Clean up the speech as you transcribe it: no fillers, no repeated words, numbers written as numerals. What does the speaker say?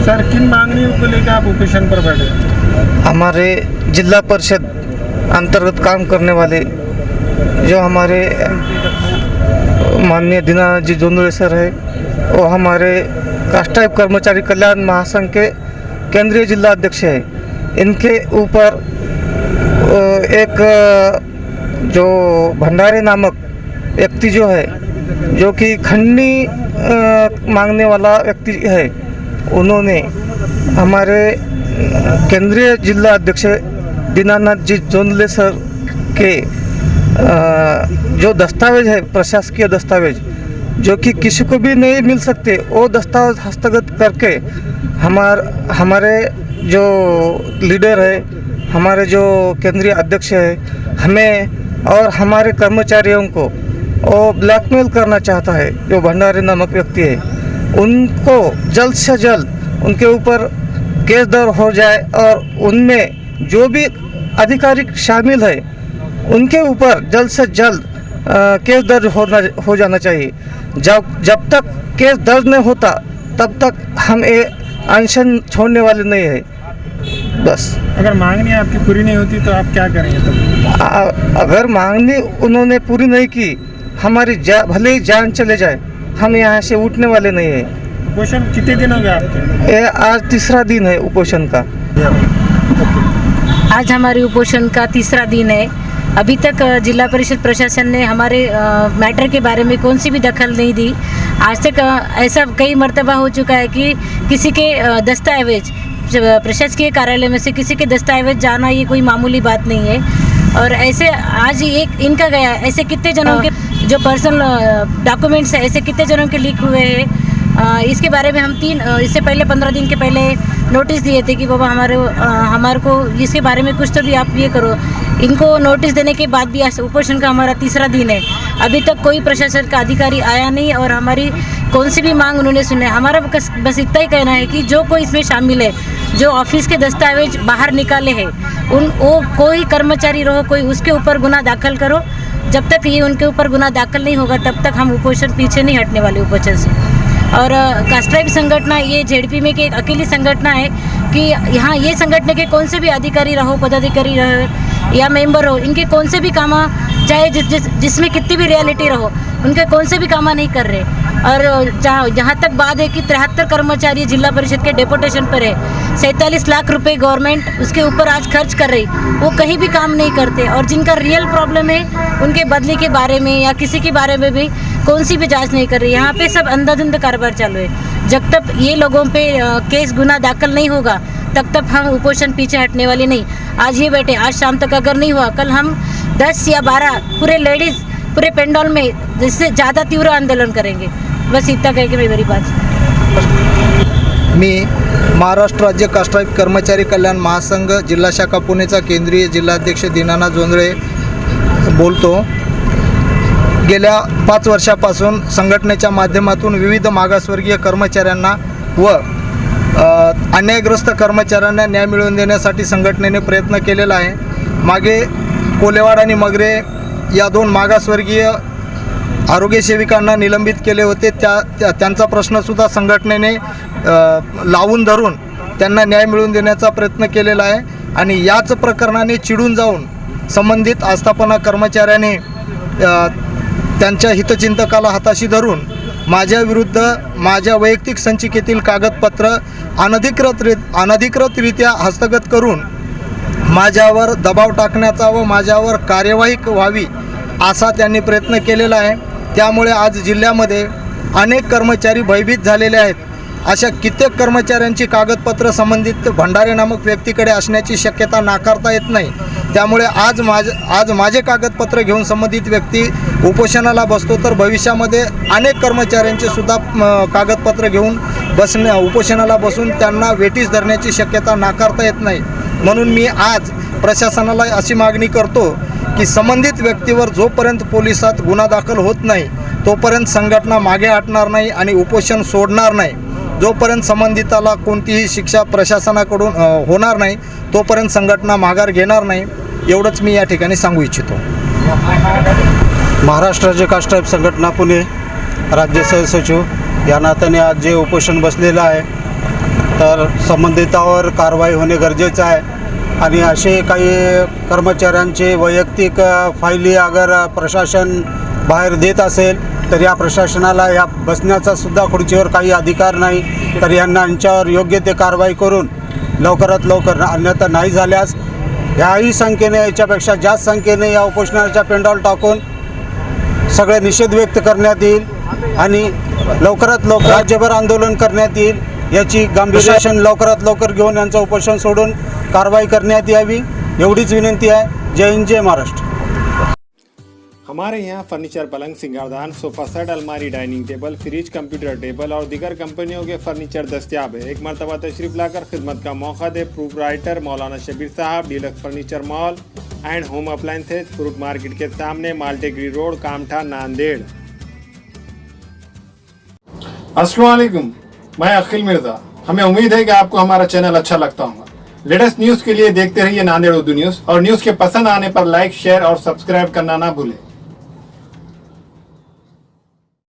Sir, किन मांगनियों को लेकर आप उपोषण पर बैठे? हमारे जिला परिषद अंतर्गत काम करने वाले जो हमारे माननीय दीनानाथ जी जोंधळे सर है, वो हमारे कास्टाइप कर्मचारी कल्याण महासंघ के केंद्रीय जिला अध्यक्ष है। इनके ऊपर एक जो भंडारे नामक व्यक्ति जो है, जो कि खंडनी मांगने वाला व्यक्ति है, उन्होंने हमारे केंद्रीय जिला अध्यक्ष दीनानाथ जी जोंधळे सर के जो दस्तावेज है, प्रशासकीय दस्तावेज जो कि किसी को भी नहीं मिल सकते, वो दस्तावेज हस्तगत करके हमारे जो लीडर है, हमारे जो केंद्रीय अध्यक्ष है, हमें और हमारे कर्मचारियों को वो ब्लैकमेल करना चाहता है। जो भंडारे नामक व्यक्ति है, उनको जल्द से जल्द उनके ऊपर केस दर्ज हो जाए और उनमें जो भी अधिकारी शामिल है उनके ऊपर जल्द से जल्द केस दर्ज हो जाना चाहिए। जब तक केस दर्ज नहीं होता तब तक हम ये अनशन छोड़ने वाले नहीं है। बस अगर मांगनी आपकी पूरी नहीं होती तो आप क्या करेंगे तब? अगर मांगनी उन्होंने पूरी नहीं की, हमारी भले ही जान चले जाए, हम यहाँ से उठने वाले नहीं है। उपोषण कितने दिन हो गए आपके? ये आज तीसरा दिन है उपोषण का। आज हमारे उपोषण का तीसरा दिन है। अभी तक जिला परिषद प्रशासन ने हमारे मैटर के बारे में कौन सी भी दखल नहीं दी। आज तक ऐसा कई मर्तबा हो चुका है कि किसी के दस्तावेज प्रशासकीय कार्यालय में से किसी के दस्तावेज जाना ये कोई मामूली बात नहीं है। और ऐसे आज एक इनका गया, ऐसे कितने जनों के जो पर्सनल डॉक्यूमेंट्स है, ऐसे कितने जनों के लीक हुए हैं। इसके बारे में हम इससे पहले 15 दिन के पहले नोटिस दिए थे कि बाबा हमारे को इसके बारे में कुछ तो भी आप ये करो। इनको नोटिस देने के बाद भी आज उपोषण का हमारा तीसरा दिन है। अभी तक कोई प्रशासन का अधिकारी आया नहीं और हमारी कौन सी भी मांग उन्होंने सुने। हमारा बस इतना ही कहना है कि जो कोई इसमें शामिल है, जो ऑफिस के दस्तावेज बाहर निकाले हैं, वो कोई कर्मचारी रहो, कोई उसके ऊपर गुना दाखिल करो। जब तक ये उनके ऊपर गुना दाखिल नहीं होगा तब तक हम उपोषण पीछे नहीं हटने वाले उपोषण से। और कास्टाइप संगठन ये जेडपी में की एक अकेली संगठन है कि यहाँ ये संगठन के कौन से भी अधिकारी रहो, पदाधिकारी रहो या मेंबर हो, इनके कौन से भी काम, चाहे जिसमें कितनी भी रियलिटी रहो, उनके कौन से भी काम नहीं कर रहे। और जहाँ तक बात है कि 73 कर्मचारी जिला परिषद के डेपुटेशन पर है, 47 लाख रुपए गवर्नमेंट उसके ऊपर आज खर्च कर रही, वो कहीं भी काम नहीं करते। और जिनका रियल प्रॉब्लम है उनके बदले के बारे में या किसी के बारे में भी कौन सी भी जांच नहीं कर रही। यहाँ पे सब अंधाधुंध कारोबार चालू है। जब तक ये लोगों पे केस गुना दाखिल नहीं होगा तब तक हम उपोषण पीछे हटने वाले नहीं। आज ये बैठे, आज शाम तक अगर नहीं हुआ, कल हम 10 या 12 पूरे लेडीज़ पूरे पेंडॉल में जिससे ज़्यादा तीव्र आंदोलन करेंगे। बस इतना कह के मैं मेरी बात। मी महाराष्ट्र राज्य कास्टाइप कर्मचारी कल्याण महासंघ जिल्हा शाखा पुणेचा केंद्रीय जिल्हाध्यक्ष दीनानाथ जोंधळे बोलतो। गेल्या 5 वर्षापासून संघटनेच्या माध्यमातून विविध मागासवर्गीय कर्मचाऱ्यांना व अन्यायग्रस्त कर्मचाऱ्यांना न्याय मिळवून देण्यासाठी संघटनेने प्रयत्न केलेला आहे। मागे कोलेवाड आणि मगरे या 2 मागासवर्गीय आरोग्य सेविकांना निलंबित केले होते। त्यांचा प्रश्नसुद्धा संघटनेने लावून धरून त्यांना न्याय मिळवून देण्याचा प्रयत्न केलेला आहे। आणि याच प्रकरणाने चिडून जाऊन संबंधित आस्थापना कर्मचाऱ्याने त्यांच्या हितचिंतकाला हाताशी धरून माझ्याविरुद्ध माझ्या वैयक्तिक संचिकेतील कागदपत्र अनधिकृतरित्या हस्तगत करून माझ्यावर दबाव टाकण्याचा व माझ्यावर कार्यवाही व्हावी असा त्यांनी प्रयत्न केलेला आहे। त्यामुळे आज जिल्ह्यामध्ये अनेक कर्मचारी भयभीत झालेले आहेत। अशा कित्येक कर्मचाऱ्यांची कागदपत्र संबंधित भंडारे नामक व्यक्तीकडे असण्याची शक्यता नाकारता येत नाही। त्यामुळे आज माझे कागदपत्र घेऊन संबंधित व्यक्ती उपोषणाला बसतो, तर भविष्यामध्ये अनेक कर्मचाऱ्यांचे सुद्धा कागदपत्र घेऊन उपोषणाला बसून त्यांना वेठीस धरण्याची शक्यता नाकारता येत नाही। म्हणून मी आज प्रशासनाला अशी मागणी करतो की संबंधित व्यक्तीवर जोपर्यंत पोलिसात गुन्हा दाखल होत नाही तोपर्यंत संघटना मागे हटणार नाही आणि उपोषण सोडणार नाही। जोपर्यंत संबंधिताला कोणतीही शिक्षा प्रशासनाकडून होणार नाही तोपर्यंत संघटना माघार घेणार नाही, एवढंच मी या ठिकाणी सांगू इच्छितो। महाराष्ट्र राज्य कास्टाइप संघटना पुणे राज्य सहसचिव या नात्याने आज जे उपोषण बसलेलं आहे तर संबंधितावर कारवाई होणे गरजेचं आहे आणि असे काही कर्मचाऱ्यांचे वैयक्तिक फायली अगर प्रशासन बाहेर देत असेल तर या प्रशासनाला या बसण्याचा सुद्धा खुर्चीवर काही अधिकार नाही, तर यांच्यावर योग्य ते कारवाई करून लवकरात लवकर, अन्यथा नाही झाल्यास ह्याही संख्येने, याच्यापेक्षा जास्त संख्येने या उपोषणाच्या पेंडॉल टाकून सगळे निषेध व्यक्त करण्यात येईल आणि लवकरात लवकर राज्यभर आंदोलन करण्यात येईल। याची गांभीर्य लवकरात लवकर घेऊन यांचं उपोषण सोडून कारवाई करण्यात यावी एवढीच विनंती आहे। जय हिंद, जय महाराष्ट्र। हमारे यहाँ फर्नीचर, पलंग, सिंगारदान, सोफा सेट, अलमारी, dining table, fridge, computer table और दीगर कंपनियों के फर्नीचर दस्तियाब है। एक मरतबा तशरीफ लाकर खिदमत का मौका दे। प्रोपराइटर मौलाना शबीर साहब, deluxe furniture mall and home appliances, fruit market के सामने, माल्टेगरी रोड, कामठा, नांदेड़। अस्सलाम वालेकुम, मैं अखिल मिर्जा। हमें उम्मीद है कि आपको हमारा चैनल अच्छा लगता होगा। लेटेस्ट न्यूज़ के लिए देखते रहिए नांदेड़ उर्दू न्यूज़, और न्यूज़ के पसंद आने पर लाइक, शेयर और सब्सक्राइब करना ना भूलें।